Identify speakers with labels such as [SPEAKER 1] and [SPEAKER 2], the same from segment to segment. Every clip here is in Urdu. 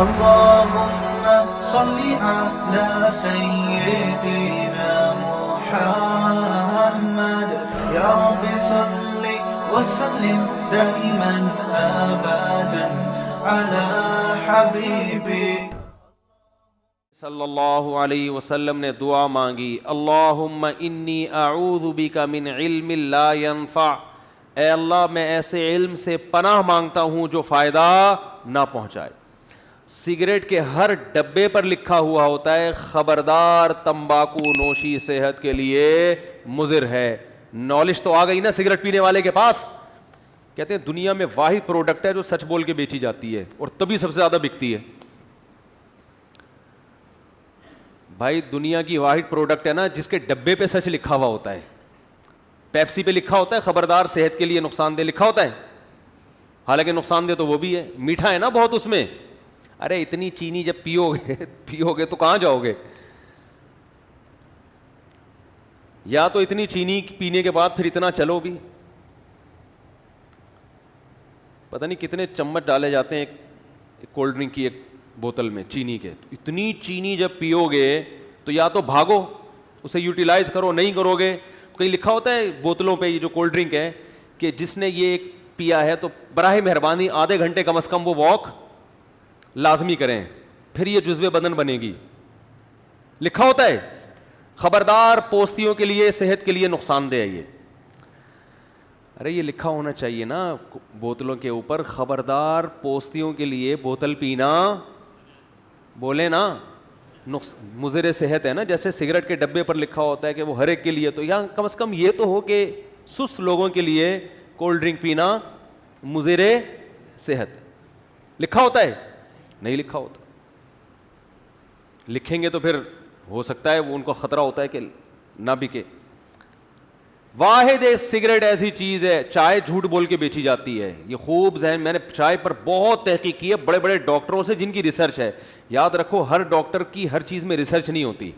[SPEAKER 1] اللهم صل على سيدنا محمد يا رب صل وسلم دائما ابدا على حبيبك
[SPEAKER 2] صلی اللہ علیہ وسلم نے دعا مانگی، اللہم انی اعوذ بک من علم لا ینفع، اے اللہ میں ایسے علم سے پناہ مانگتا ہوں جو فائدہ نہ پہنچائے۔ سگریٹ کے ہر ڈبے پر لکھا ہوا ہوتا ہے خبردار تمباکو نوشی صحت کے لیے مضر ہے۔ نالج تو آ گئی نا سگریٹ پینے والے کے پاس، کہتے ہیں دنیا میں واحد پروڈکٹ ہے جو سچ بول کے بیچی جاتی ہے اور تبھی سب سے زیادہ بکتی ہے۔ بھائی دنیا کی واحد پروڈکٹ ہے نا جس کے ڈبے پہ سچ لکھا ہوا ہوتا ہے۔ پیپسی پہ لکھا ہوتا ہے خبردار صحت کے لیے نقصان دہ لکھا ہوتا ہے، حالانکہ نقصان دہ تو وہ بھی ہے، میٹھا ہے نا بہت اس میں۔ ارے اتنی چینی جب پیو گے تو کہاں جاؤ گے؟ یا تو اتنی چینی پینے کے بعد پھر اتنا چلو بھی، پتہ نہیں کتنے چمچ ڈالے جاتے ہیں ایک کولڈ ڈرنک کی ایک بوتل میں چینی کے۔ اتنی چینی جب پیو گے تو یا تو بھاگو اسے یوٹیلائز کرو، نہیں کرو گے کہیں لکھا ہوتا ہے بوتلوں پہ یہ جو کولڈ ڈرنک ہے کہ جس نے یہ پیا ہے تو براہ مہربانی آدھے گھنٹے کم از کم وہ واک لازمی کریں، پھر یہ جزو بدن بنے گی، لکھا ہوتا ہے۔ خبردار پوستیوں کے لیے صحت کے لیے نقصان دہ ہے یہ۔ ارے یہ لکھا ہونا چاہیے نا بوتلوں کے اوپر، خبردار پوستیوں کے لیے بوتل پینا، بولے نا مضر صحت ہے نا، جیسے سگریٹ کے ڈبے پر لکھا ہوتا ہے کہ وہ ہر ایک کے لیے، تو یا کم از کم یہ تو ہو کہ سست لوگوں کے لیے کولڈ ڈرنک پینا مضر صحت، لکھا ہوتا ہے؟ نہیں لکھا ہوتا۔ لکھیں گے تو پھر ہو سکتا ہے وہ ان کو خطرہ ہوتا ہے کہ نہ بکے۔ واحد ایک سگریٹ ایسی چیز ہے، چائے جھوٹ بول کے بیچی جاتی ہے، یہ خوب ذہن، میں نے چائے پر بہت تحقیق کی ہے بڑے بڑے ڈاکٹروں سے جن کی ریسرچ ہے۔ یاد رکھو ہر ڈاکٹر کی ہر چیز میں ریسرچ نہیں ہوتی،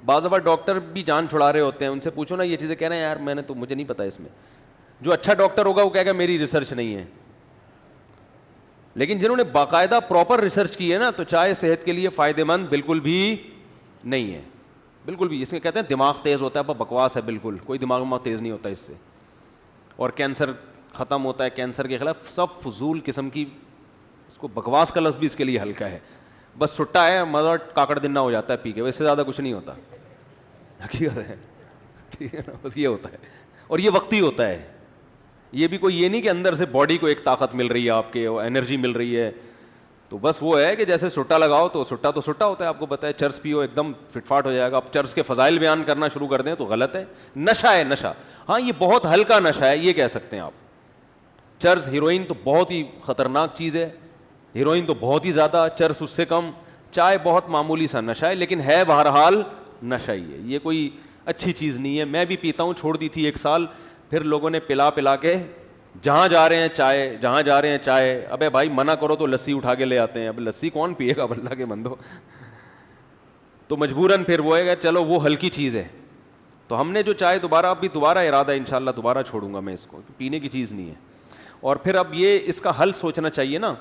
[SPEAKER 2] بعض دفعہ ڈاکٹر بھی جان چھڑا رہے ہوتے ہیں، ان سے پوچھو نا یہ چیزیں، کہہ رہے ہیں یار میں نے تو مجھے نہیں پتا اس میں۔ جو اچھا ڈاکٹر ہوگا وہ کہے گا میری ریسرچ نہیں ہے، لیکن جنہوں نے باقاعدہ پراپر ریسرچ کی ہے نا تو چائے صحت کے لیے فائدہ مند بالکل بھی نہیں ہے، بالکل بھی۔ اس میں کہتے ہیں دماغ تیز ہوتا ہے، پر بکواس ہے بالکل، کوئی دماغ تیز نہیں ہوتا اس سے، اور کینسر ختم ہوتا ہے، کینسر کے خلاف سب فضول قسم کی، اس کو بکواس کا لفظ بھی اس کے لیے ہلکا ہے، بس چھٹا ہے مزہ کاکڑ دنا ہو جاتا ہے پی کے، اس سے زیادہ کچھ نہیں ہوتا، حقیقت ہے، ٹھیک ہے نا، بس یہ ہوتا ہے، اور یہ وقتی ہوتا ہے، یہ بھی کوئی یہ نہیں کہ اندر سے باڈی کو ایک طاقت مل رہی ہے آپ کے، انرجی مل رہی ہے، تو بس وہ ہے کہ جیسے سٹا لگاؤ تو سٹا ہوتا ہے، آپ کو پتہ ہے، چرس پیو ایک دم فٹ فاٹ ہو جائے گا۔ اب چرس کے فضائل بیان کرنا شروع کر دیں تو غلط ہے، نشہ ہے نشہ، ہاں یہ بہت ہلکا نشہ ہے یہ کہہ سکتے ہیں آپ۔ چرس ہیروئن تو بہت ہی خطرناک چیز ہے، ہیروئن تو بہت ہی زیادہ، چرس اس سے کم، چائے بہت معمولی سا نشہ ہے، لیکن ہے بہرحال نشہ ہی ہے، یہ کوئی اچھی چیز نہیں ہے۔ میں بھی پیتا ہوں، چھوڑ دی تھی 1 سال، پھر لوگوں نے پلا کے جہاں جا رہے ہیں چائے، ابے بھائی منع کرو تو لسی اٹھا کے لے آتے ہیں، اب لسی کون پیے گا اللہ کے بندو، تو مجبوراً پھر وہ ہے کہ چلو وہ ہلکی چیز ہے، تو ہم نے جو چائے دوبارہ ارادہ ہے انشاءاللہ دوبارہ چھوڑوں گا میں اس کو، پینے کی چیز نہیں ہے۔ اور پھر اب یہ اس کا حل سوچنا چاہیے نا،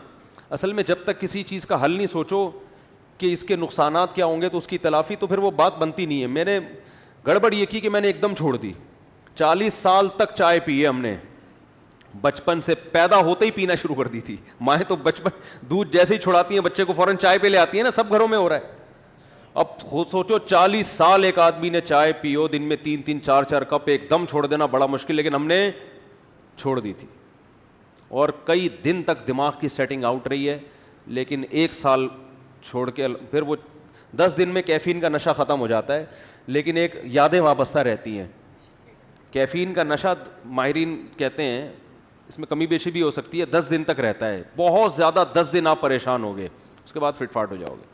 [SPEAKER 2] اصل میں جب تک کسی چیز کا حل نہیں سوچو کہ اس کے نقصانات کیا ہوں گے تو اس کی تلافی، تو پھر وہ بات بنتی نہیں ہے۔ میں نے گڑبڑ یہ کی کہ میں نے ایک دم چھوڑ دی، 40 سال تک چائے پی ہے ہم نے، بچپن سے پیدا ہوتے ہی پینا شروع کر دی تھی مائیں، تو بچپن دودھ جیسے ہی چھڑاتی ہیں بچے کو فوراً چائے پہ لے آتی ہیں نا، سب گھروں میں ہو رہا ہے۔ اب سوچو 40 سال ایک آدمی نے چائے پیو، دن میں 3-3 4-4 کپ، ایک دم چھوڑ دینا بڑا مشکل، لیکن ہم نے چھوڑ دی تھی، اور کئی دن تک دماغ کی سیٹنگ آؤٹ رہی ہے، لیکن 1 سال چھوڑ کے پھر وہ 10 دن میں کیفین کا نشہ ختم ہو جاتا ہے، لیکن ایک یادیں وابستہ رہتی ہیں۔ کیفین کا نشہ ماہرین کہتے ہیں اس میں کمی بیشی بھی ہو سکتی ہے، 10 دن تک رہتا ہے، بہت زیادہ 10 دن آپ پریشان ہو گئے، اس کے بعد فٹ فاٹ ہو جاؤ گے،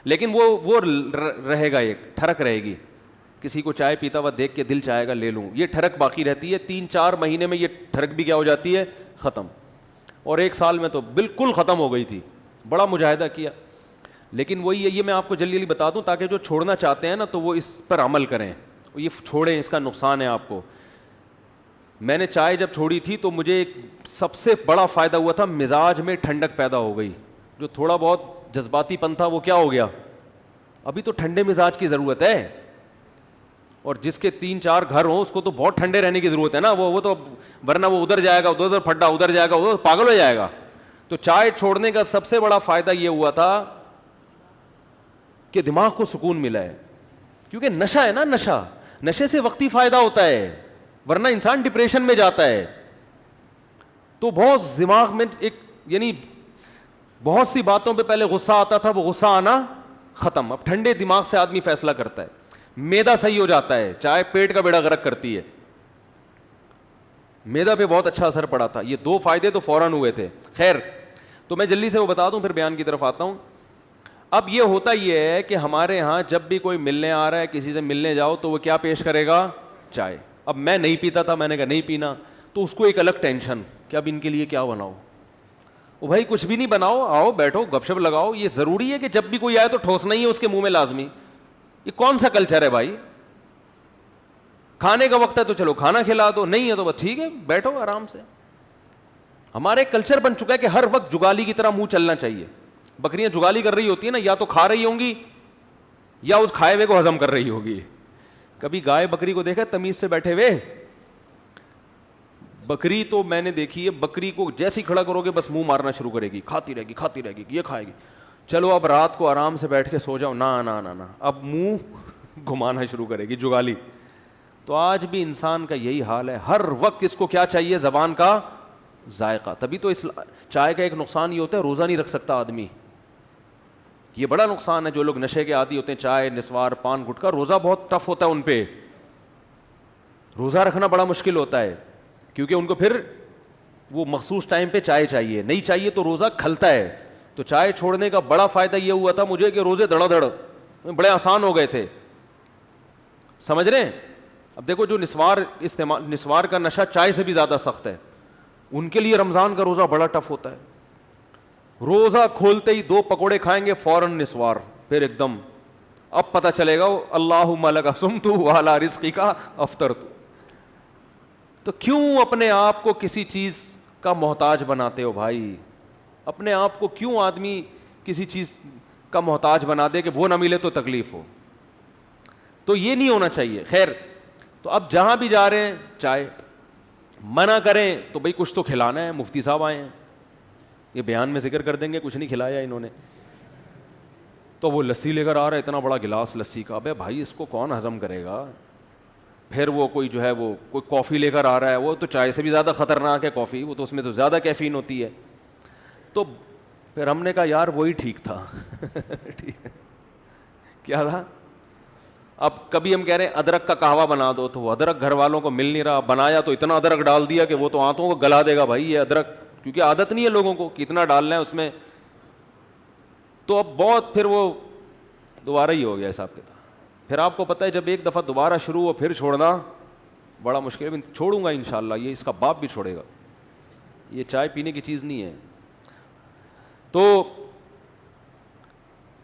[SPEAKER 2] لیکن وہ رہے گا، ایک ٹھڑک رہے گی، کسی کو چائے پیتا ہوا دیکھ کے دل چاہے گا لے لوں، یہ ٹھڑک باقی رہتی ہے، 3-4 مہینے میں یہ ٹھڑک بھی کیا ہو جاتی ہے، ختم، اور 1 سال میں تو بالکل ختم ہو گئی تھی، بڑا مجاہدہ کیا، لیکن وہی ہے، یہ میں آپ کو جلدی بتا دوں تاکہ جو چھوڑنا چاہتے ہیں نا تو وہ اس پر عمل کریں، یہ چھوڑیں، اس کا نقصان ہے آپ کو۔ میں نے چائے جب چھوڑی تھی تو مجھے ایک سب سے بڑا فائدہ ہوا تھا، مزاج میں ٹھنڈک پیدا ہو گئی، جو تھوڑا بہت جذباتی پن تھا وہ کیا ہو گیا؟ ابھی تو ٹھنڈے مزاج کی ضرورت ہے. اور جس کے 3-4 گھر ہوں اس کو تو بہت ٹھنڈے رہنے کی ضرورت ہے نا. وہ تو ورنہ وہ ادھر جائے گا, ادھر پھڈا, ادھر جائے گا, وہ پاگل ہو جائے گا. تو چائے چھوڑنے کا سب سے بڑا فائدہ یہ ہوا تھا کہ دماغ کو سکون ملا ہے. کیونکہ نشہ ہے نا, نشے سے وقتی فائدہ ہوتا ہے, ورنہ انسان ڈپریشن میں جاتا ہے. تو بہت دماغ میں ایک یعنی بہت سی باتوں پہ پہلے غصہ آتا تھا, وہ غصہ آنا ختم. اب ٹھنڈے دماغ سے آدمی فیصلہ کرتا ہے, میدا صحیح ہو جاتا ہے. چائے پیٹ کا بیڑا غرق کرتی ہے, میدا پہ بہت اچھا اثر پڑا تھا. یہ 2 فائدے تو فوراً ہوئے تھے. خیر, تو میں جلدی سے وہ بتا دوں پھر بیان کی طرف آتا ہوں. اب یہ ہوتا یہ ہے کہ ہمارے ہاں جب بھی کوئی ملنے آ رہا ہے, کسی سے ملنے جاؤ تو وہ کیا پیش کرے گا؟ چائے. اب میں نہیں پیتا تھا, میں نے کہا نہیں پینا, تو اس کو ایک الگ ٹینشن کہ اب ان کے لیے کیا بناؤ. او بھائی کچھ بھی نہیں بناؤ, آؤ بیٹھو گپ شپ لگاؤ. یہ ضروری ہے کہ جب بھی کوئی آئے تو ٹھوسنا ہی ہے اس کے منہ میں لازمی. یہ کون سا کلچر ہے بھائی؟ کھانے کا وقت ہے تو چلو کھانا کھلا دو, نہیں ہے تو بس ٹھیک ہے بیٹھو آرام سے. ہمارے کلچر بن چکا ہے کہ ہر وقت جگالی کی طرح منہ چلنا چاہیے. بکریاں جگالی کر رہی ہوتی ہیں نا, یا تو کھا رہی ہوں گی یا اس کھائے ہوئے کو ہضم کر رہی ہوگی. کبھی گائے بکری کو دیکھا تمیز سے بیٹھے ہوئے؟ بکری تو میں نے دیکھی ہے, بکری کو جیسے ہی کھڑا کرو گے بس منہ مارنا شروع کرے گی, کھاتی رہے گی, یہ کھائے گی. چلو اب رات کو آرام سے بیٹھ کے سو جاؤ, نہ اب منہ گھمانا شروع کرے گی, جگالی. تو آج بھی انسان کا یہی حال ہے, ہر وقت اس کو کیا چاہیے؟ زبان کا ذائقہ. تبھی تو چائے کا ایک نقصان یہ ہوتا ہے, روزہ نہیں رکھ سکتا آدمی. یہ بڑا نقصان ہے. جو لوگ نشے کے عادی ہوتے ہیں, چائے, نسوار, پان گٹکا, روزہ بہت ٹف ہوتا ہے ان پہ. روزہ رکھنا بڑا مشکل ہوتا ہے کیونکہ ان کو پھر وہ مخصوص ٹائم پہ چائے چاہیے, نہیں چاہیے تو روزہ کھلتا ہے. تو چائے چھوڑنے کا بڑا فائدہ یہ ہوا تھا مجھے کہ روزے دڑا دڑ بڑے آسان ہو گئے تھے. سمجھ رہے ہیں؟ اب دیکھو جو نسوار کا نشہ چائے سے بھی زیادہ سخت ہے, ان کے لیے رمضان کا روزہ بڑا ٹف ہوتا ہے. روزہ کھولتے ہی 2 پکوڑے کھائیں گے فوراً نسوار, پھر ایک دم اب پتہ چلے گا اللہم لک صمت وعلی رزقک افطرت. تو کیوں اپنے آپ کو کسی چیز کا محتاج بناتے ہو بھائی؟ اپنے آپ کو کیوں آدمی کسی چیز کا محتاج بنا دے کہ وہ نہ ملے تو تکلیف ہو؟ تو یہ نہیں ہونا چاہیے. خیر, تو اب جہاں بھی جا رہے ہیں چائے, منع کریں تو بھئی کچھ تو کھلانا ہے. مفتی صاحب آئے ہیں, یہ بیان میں ذکر کر دیں گے کچھ نہیں کھلایا انہوں نے, تو وہ لسی لے کر آ رہا ہے, اتنا بڑا گلاس لسی کا. ابے بھائی اس کو کون ہضم کرے گا؟ پھر وہ کوئی جو ہے وہ کوئی کافی لے کر آ رہا ہے, وہ تو چائے سے بھی زیادہ خطرناک ہے کافی, وہ تو اس میں تو زیادہ کیفین ہوتی ہے. تو پھر ہم نے کہا یار وہی ٹھیک تھا. ٹھیک ہے, کیا تھا؟ اب کبھی ہم کہہ رہے ہیں ادرک کا قہوہ بنا دو, تو وہ ادرک گھر والوں کو مل نہیں رہا. بنایا تو اتنا ادرک ڈال دیا کہ وہ تو آنتوں کو گلا دے گا بھائی یہ ادرک, کیونکہ عادت نہیں ہے لوگوں کو کتنا ڈالنا ہے اس میں. تو اب بہت پھر وہ دوبارہ ہی ہو گیا حساب کتاب. پھر آپ کو پتہ ہے جب ایک دفعہ دوبارہ شروع ہو پھر چھوڑنا بڑا مشکل ہے. چھوڑوں گا انشاءاللہ, یہ اس کا باپ بھی چھوڑے گا. یہ چائے پینے کی چیز نہیں ہے. تو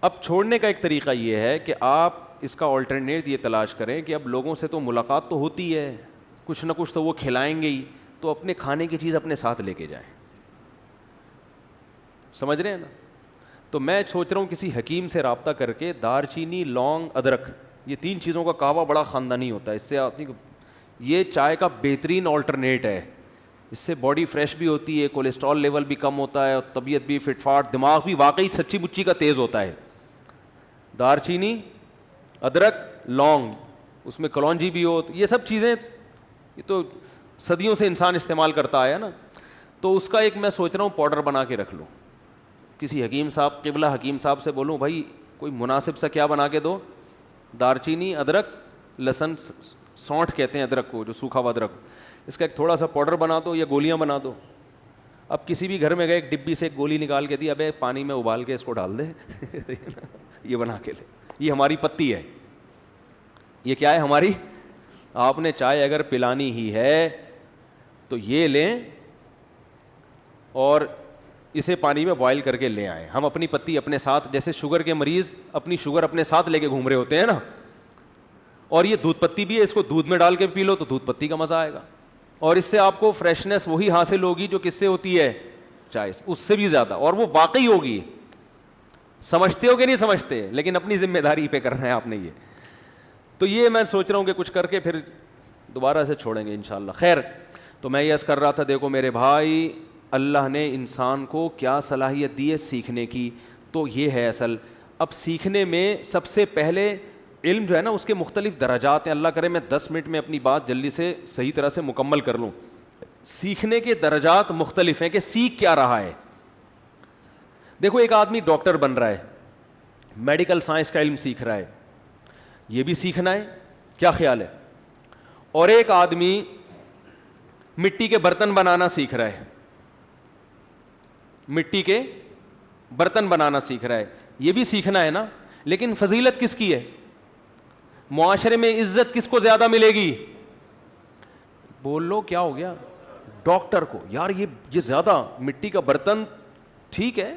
[SPEAKER 2] اب چھوڑنے کا ایک طریقہ یہ ہے کہ آپ اس کا آلٹرنیٹ یہ تلاش کریں کہ اب لوگوں سے تو ملاقات تو ہوتی ہے, کچھ نہ کچھ تو وہ کھلائیں گے ہی, تو اپنے کھانے کی چیز اپنے ساتھ لے کے جائیں. سمجھ رہے ہیں نا؟ تو میں سوچ رہا ہوں کسی حکیم سے رابطہ کر کے دار چینی, لونگ, ادرک, یہ 3 چیزوں کا قہوہ بڑا خاندانی ہوتا ہے. اس سے آپ یہ چائے کا بہترین آلٹرنیٹ ہے. اس سے باڈی فریش بھی ہوتی ہے, کولیسٹرول لیول بھی کم ہوتا ہے, اور طبیعت بھی فٹ فاٹ, دماغ بھی واقعی سچی مچی کا تیز ہوتا ہے. دار چینی, ادرک, لونگ, اس میں کلونجی بھی ہو, یہ سب چیزیں یہ تو صدیوں سے انسان استعمال کرتا آیا نا. تو اس کا ایک میں سوچ رہا ہوں پاؤڈر بنا کے رکھ لوں. کسی حکیم صاحب, قبلہ حکیم صاحب سے بولوں بھائی کوئی مناسب سا کیا بنا کے دو, دار چینی, ادرک, لہسن, سونٹھ کہتے ہیں ادرک کو, جو سوکھا ہوا ادرک, اس کا ایک تھوڑا سا پاؤڈر بنا دو یا گولیاں بنا دو. اب کسی بھی گھر میں گئے ایک ڈبی سے ایک گولی نکال کے دی, ابے پانی میں ابال کے اس کو ڈال دے, یہ بنا کے لے. یہ ہماری پتی ہے. یہ کیا ہے ہماری؟ آپ نے چائے اگر پلانی ہی ہے تو یہ لیں اور اسے پانی میں بوائل کر کے لے آئیں. ہم اپنی پتی اپنے ساتھ, جیسے شوگر کے مریض اپنی شوگر اپنے ساتھ لے کے گھوم رہے ہوتے ہیں نا, اور یہ دودھ پتی بھی ہے, اس کو دودھ میں ڈال کے پی لو تو دودھ پتی کا مزہ آئے گا, اور اس سے آپ کو فریشنس وہی حاصل ہوگی جو کس سے ہوتی ہے, چائے سے, اس سے بھی زیادہ, اور وہ واقعی ہوگی. سمجھتے ہو کہ نہیں سمجھتے؟ لیکن اپنی ذمہ داری پہ کرنا ہے آپ نے یہ. تو یہ میں سوچ رہا ہوں کہ کچھ کر کے پھر دوبارہ سے چھوڑیں گے انشاءاللہ. خیر, تو میں یہ کر رہا تھا, دیکھو میرے بھائی, اللہ نے انسان کو کیا صلاحیت دی ہے سیکھنے کی, تو یہ ہے اصل. اب سیکھنے میں سب سے پہلے علم جو ہے نا اس کے مختلف درجات ہیں. اللہ کرے میں 10 منٹ میں اپنی بات جلدی سے صحیح طرح سے مکمل کر لوں. سیکھنے کے درجات مختلف ہیں کہ سیکھ کیا رہا ہے. دیکھو ایک آدمی ڈاکٹر بن رہا ہے, میڈیکل سائنس کا علم سیکھ رہا ہے, یہ بھی سیکھنا ہے, کیا خیال ہے؟ اور ایک آدمی مٹی کے برتن بنانا سیکھ رہا ہے, مٹی کے برتن بنانا سیکھ رہا ہے, یہ بھی سیکھنا ہے نا. لیکن فضیلت کس کی ہے؟ معاشرے میں عزت کس کو زیادہ ملے گی؟ بول لو کیا ہو گیا؟ ڈاکٹر کو. یار یہ زیادہ مٹی کا برتن ٹھیک ہے,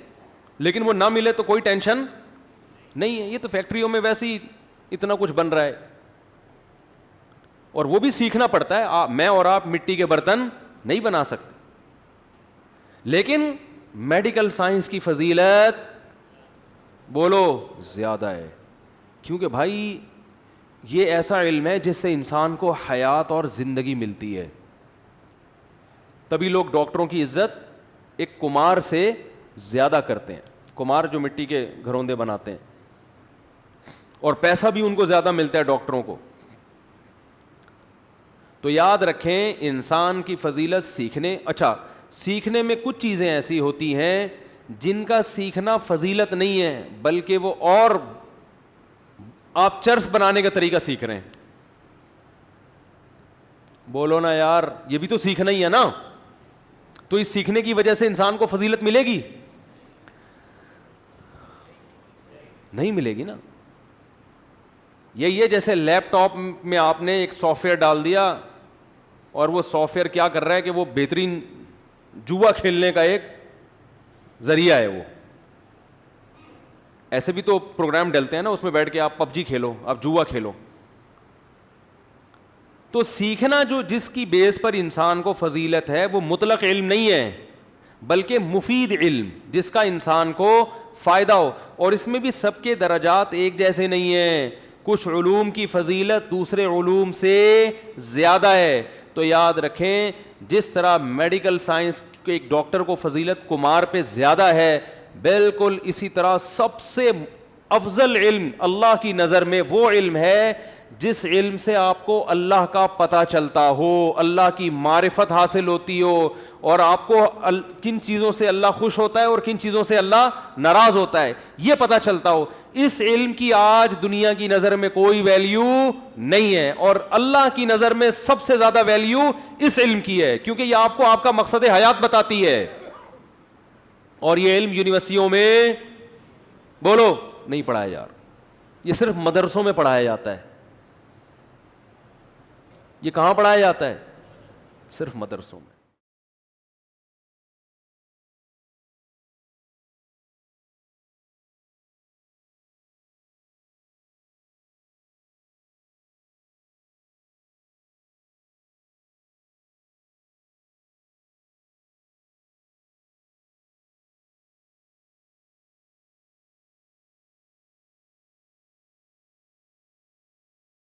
[SPEAKER 2] لیکن وہ نہ ملے تو کوئی ٹینشن نہیں ہے, یہ تو فیکٹریوں میں ویسے ہی اتنا کچھ بن رہا ہے, اور وہ بھی سیکھنا پڑتا ہے. میں اور آپ مٹی کے برتن نہیں بنا سکتے, لیکن میڈیکل سائنس کی فضیلت بولو زیادہ ہے, کیونکہ بھائی یہ ایسا علم ہے جس سے انسان کو حیات اور زندگی ملتی ہے. تبھی لوگ ڈاکٹروں کی عزت ایک کمار سے زیادہ کرتے ہیں, کمار جو مٹی کے گھروندے بناتے ہیں, اور پیسہ بھی ان کو زیادہ ملتا ہے ڈاکٹروں کو. تو یاد رکھیں انسان کی فضیلت سیکھنے. اچھا, سیکھنے میں کچھ چیزیں ایسی ہوتی ہیں جن کا سیکھنا فضیلت نہیں ہے, بلکہ وہ اور آپ چرس بنانے کا طریقہ سیکھ رہے ہیں. بولو نا یار, یہ بھی تو سیکھنا ہی ہے نا. تو اس سیکھنے کی وجہ سے انسان کو فضیلت ملے گی؟ نہیں ملے گی نا. یہی ہے جیسے لیپ ٹاپ میں آپ نے ایک سافٹ ویئر ڈال دیا, اور وہ سافٹ ویئر کیا کر رہا ہے کہ وہ بہترین جوا کھیلنے کا ایک ذریعہ ہے. وہ ایسے بھی تو پروگرام ڈلتے ہیں نا, اس میں بیٹھ کے آپ پب جی کھیلو, آپ جوا کھیلو. تو سیکھنا جو جس کی بیس پر انسان کو فضیلت ہے وہ مطلق علم نہیں ہے, بلکہ مفید علم جس کا انسان کو فائدہ ہو. اور اس میں بھی سب کے درجات ایک جیسے نہیں ہیں, کچھ علوم کی فضیلت دوسرے علوم سے زیادہ ہے. تو یاد رکھیں جس طرح میڈیکل سائنس کے ایک ڈاکٹر کو فضیلت کمار پہ زیادہ ہے, بالکل اسی طرح سب سے افضل علم اللہ کی نظر میں وہ علم ہے جس علم سے آپ کو اللہ کا پتہ چلتا ہو, اللہ کی معرفت حاصل ہوتی ہو, اور آپ کو کن چیزوں سے اللہ خوش ہوتا ہے اور کن چیزوں سے اللہ ناراض ہوتا ہے یہ پتہ چلتا ہو. اس علم کی آج دنیا کی نظر میں کوئی ویلیو نہیں ہے, اور اللہ کی نظر میں سب سے زیادہ ویلیو اس علم کی ہے, کیونکہ یہ آپ کو آپ کا مقصد حیات بتاتی ہے. اور یہ علم یونیورسٹیوں میں بولو نہیں پڑھایا یار, یہ صرف مدرسوں میں پڑھایا جاتا ہے. یہ کہاں پڑھایا جاتا ہے؟ صرف مدرسوں میں.